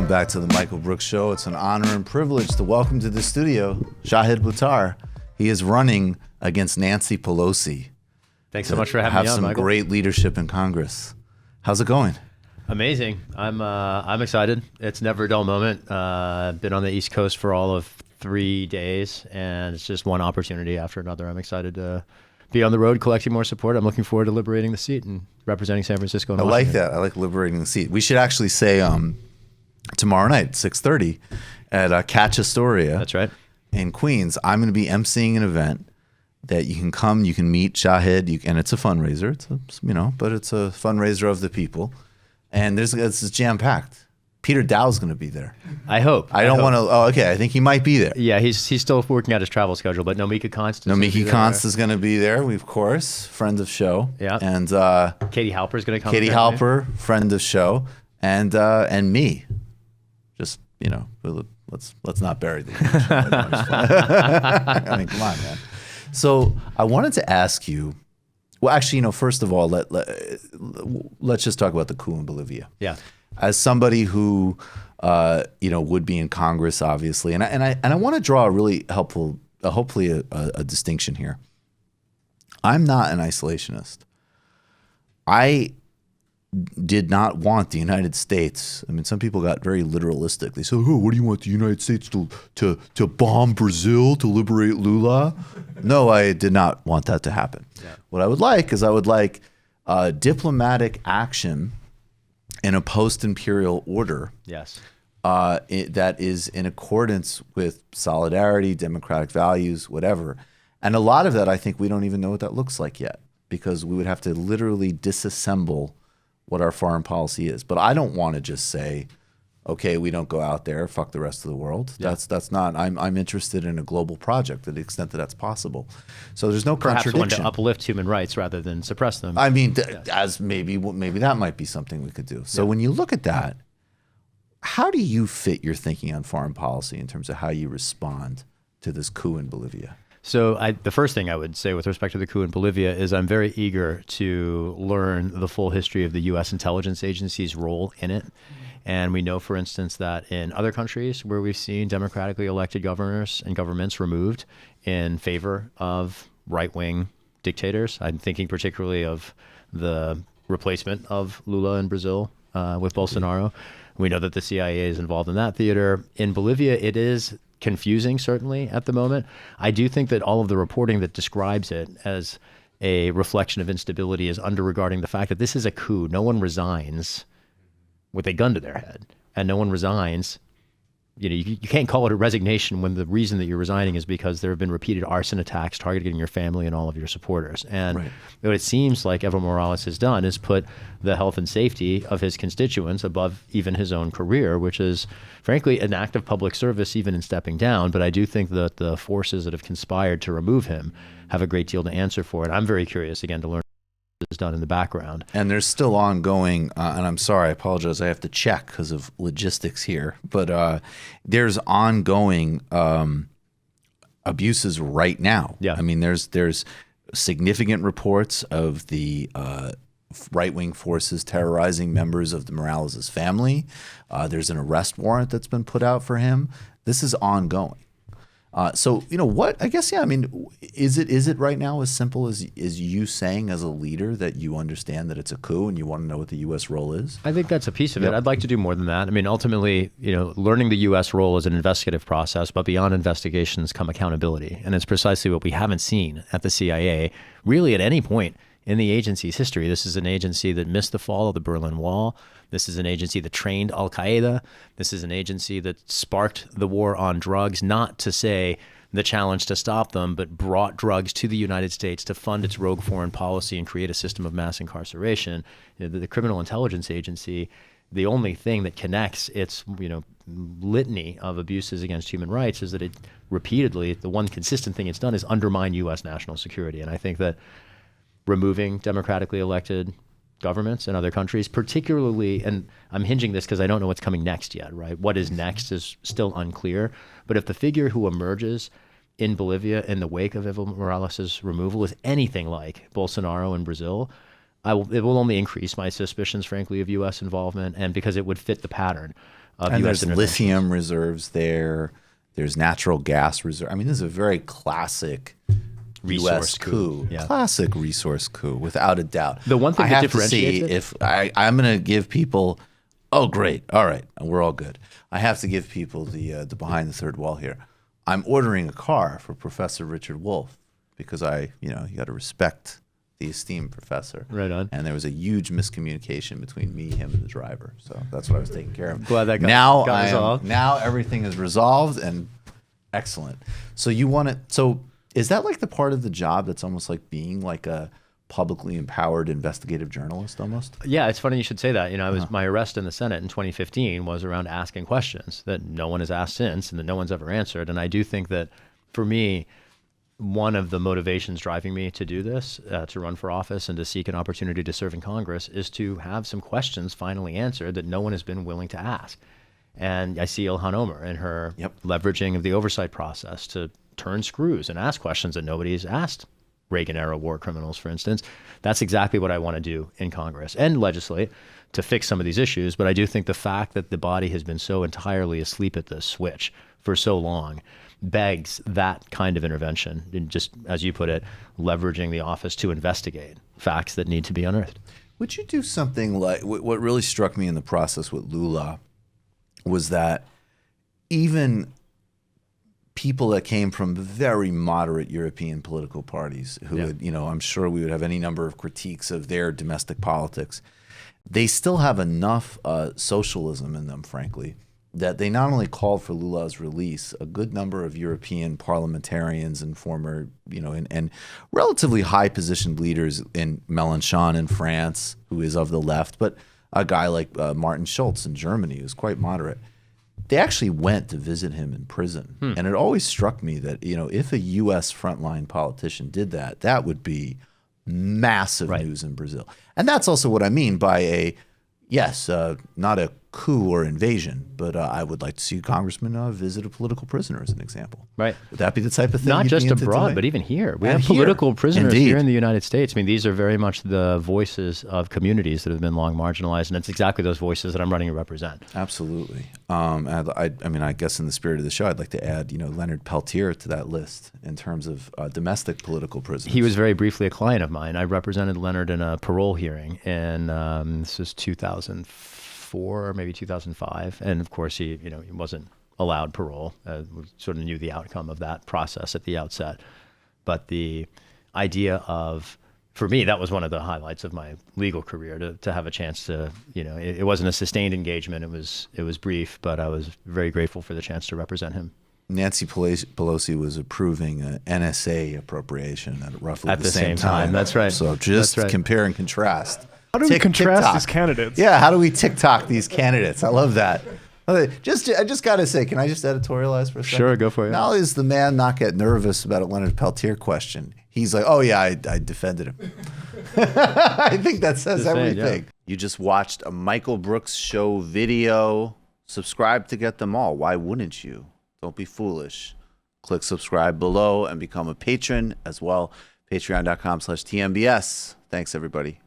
Welcome back to the Michael Brooks Show. It's an honor and privilege to welcome to the studio Shahid Buttar. He is running against Nancy Pelosi. Thanks so much for having me on, Have some Michael. great leadership in Congress. How's it going? Amazing. I'm excited. It's never a dull moment. Been on the East Coast for all of 3 days, and it's just one opportunity after another. I'm excited to be on the road collecting more support. I'm looking forward to liberating the seat and representing San Francisco and I Washington. like that. I like liberating the seat. We should actually say tomorrow night, 6:30 at Catch Astoria. That's right. In Queens, I'm going to be emceeing an event that you can come, you can meet Shahid, and it's a fundraiser. It's but it's a fundraiser of the people, and it's jam-packed. Peter Dow's going to be there. I hope. I don't want to. Oh, okay. I think he might be there. Yeah, he's still working out his travel schedule, but Nomika Konst. Nomika Konst is going to be there. We, of course, friend of show. Yeah. And Katie Halper is going to come. Katie Halper, friend of show, and me. Just let's not bury the I mean, come on, man. So I wanted to ask you. Well, actually, first of all, let's just talk about the coup in Bolivia. Yeah. As somebody who, would be in Congress, obviously, and I want to draw a really helpful, hopefully a distinction here. I'm not an isolationist. I did not want the United States. I mean, some people got very literalistic. They said, "Oh, what do you want the United States to bomb Brazil to liberate Lula?" No, I did not want that to happen. Yeah. What I would like is diplomatic action in a post-imperial order. Yes. That is in accordance with solidarity, democratic values, whatever. And a lot of that, I think we don't even know what that looks like yet, because we would have to literally disassemble what our foreign policy is. But I don't want to just say, okay, we don't go out there, fuck the rest of the world. Yeah. That's not, I'm interested in a global project to the extent that that's possible. So there's no contradiction. Perhaps one to uplift human rights rather than suppress them. I mean, as maybe that might be something we could do. So when you look at that, how do you fit your thinking on foreign policy in terms of how you respond to this coup in Bolivia? So the first thing I would say with respect to the coup in Bolivia is I'm very eager to learn the full history of the U.S. intelligence agency's role in it. And we know, for instance, that in other countries where we've seen democratically elected governors and governments removed in favor of right-wing dictators, I'm thinking particularly of the replacement of Lula in Brazil with Bolsonaro. We know that the CIA is involved in that theater. In Bolivia, it is confusing, certainly, at the moment. I do think that all of the reporting that describes it as a reflection of instability is under-regarding the fact that this is a coup. No one resigns with a gun to their head, and no one resigns. You can't call it a resignation when the reason that you're resigning is because there have been repeated arson attacks targeting your family and all of your supporters. And right. What it seems like Evo Morales has done is put the health and safety of his constituents above even his own career, which is, frankly, an act of public service even in stepping down. But I do think that the forces that have conspired to remove him have a great deal to answer for it. I'm very curious, again, to learn is done in the background. And there's still ongoing, and I'm sorry, I apologize, I have to check because of logistics here, but there's ongoing abuses right now. Yeah. I mean, there's significant reports of the right-wing forces terrorizing members of the Morales' family. There's an arrest warrant that's been put out for him. This is ongoing. So, what, I guess, I mean, is it right now as simple as you saying as a leader that you understand that it's a coup and you want to know what the U.S. role is? I think that's a piece of it. I'd like to do more than that. I mean, ultimately, learning the U.S. role is an investigative process, but beyond investigations come accountability. And it's precisely what we haven't seen at the CIA, really at any point in the agency's history. This is an agency that missed the fall of the Berlin Wall. This is an agency that trained Al-Qaeda. This is an agency that sparked the war on drugs, not to say the challenge to stop them, but brought drugs to the United States to fund its rogue foreign policy and create a system of mass incarceration. The Criminal Intelligence Agency, the only thing that connects its litany of abuses against human rights is that it repeatedly, the one consistent thing it's done is undermine U.S. national security. And I think that removing democratically elected governments in other countries, particularly, and I'm hinging this because I don't know what's coming next yet, right? What is next is still unclear. But if the figure who emerges in Bolivia in the wake of Evo Morales' removal is anything like Bolsonaro in Brazil, it will only increase my suspicions, frankly, of U.S. involvement, and because it would fit the pattern of And U.S. there's interventions. lithium reserves there. There's natural gas reserve. I mean, this is a very classic Resource U.S. coup. Yeah. Classic resource coup, without a doubt. The one thing I that have to see differentiates it- if I'm going to give people. Oh, great! All right, we're all good. I have to give people the behind the third wall here. I'm ordering a car for Professor Richard Wolff because you got to respect the esteemed professor. Right on. And there was a huge miscommunication between me, him, and the driver. So that's what I was taking care of. Glad that got got resolved. Now everything is resolved and excellent. So you want to. So is that like the part of the job that's almost like being like a publicly empowered investigative journalist almost? Yeah, it's funny you should say that. My arrest in the Senate in 2015 was around asking questions that no one has asked since and that no one's ever answered. And I do think that for me, one of the motivations driving me to do this, to run for office and to seek an opportunity to serve in Congress, is to have some questions finally answered that no one has been willing to ask. And I see Ilhan Omar and her leveraging of the oversight process to turn screws and ask questions that nobody's asked. Reagan-era war criminals, for instance. That's exactly what I want to do in Congress and legislate to fix some of these issues. But I do think the fact that the body has been so entirely asleep at the switch for so long begs that kind of intervention, and just, as you put it, leveraging the office to investigate facts that need to be unearthed. Would you do something like what really struck me in the process with Lula was that even people that came from very moderate European political parties who would, I'm sure we would have any number of critiques of their domestic politics, they still have enough socialism in them, frankly, that they not only called for Lula's release, a good number of European parliamentarians and former, and relatively high positioned leaders in Mélenchon in France, who is of the left, but a guy like Martin Schulz in Germany, who's quite moderate. They actually went to visit him in prison. And it always struck me that, if a U.S. frontline politician did that, that would be massive news in Brazil. And that's also what I mean by not a coup or invasion, but I would like to see a congressman visit a political prisoner as an example. Right. Would that be the type of thing Not you'd just be into abroad, tonight? but even here. We And have here. political prisoners Indeed. here in the United States. I mean, these are very much the voices of communities that have been long marginalized, and it's exactly those voices that I'm running to represent. Absolutely. I guess in the spirit of the show, I'd like to add, Leonard Peltier to that list in terms of domestic political prisoners. He was very briefly a client of mine. I represented Leonard in a parole hearing, and this was 2004 or maybe 2005. And of course, he wasn't allowed parole. We sort of knew the outcome of that process at the outset. But the idea of, for me, that was one of the highlights of my legal career, to have a chance to, it wasn't a sustained engagement. It was brief, but I was very grateful for the chance to represent him. Nancy Pelosi was approving an NSA appropriation at roughly At the same time. That's right. So just That's right. compare and contrast. How do we contrast TikTok. these candidates? Yeah, how do we TikTok these candidates? I love that. I just got to say, can I just editorialize for a second? Sure, go for it. Not only does the man not get nervous about a Leonard Peltier question, he's like, oh yeah, I defended him. I think that says Just saying, everything. You just watched a Michael Brooks show video. Subscribe to get them all. Why wouldn't you? Don't be foolish. Click subscribe below and become a patron as well. Patreon.com/TMBS. Thanks, everybody.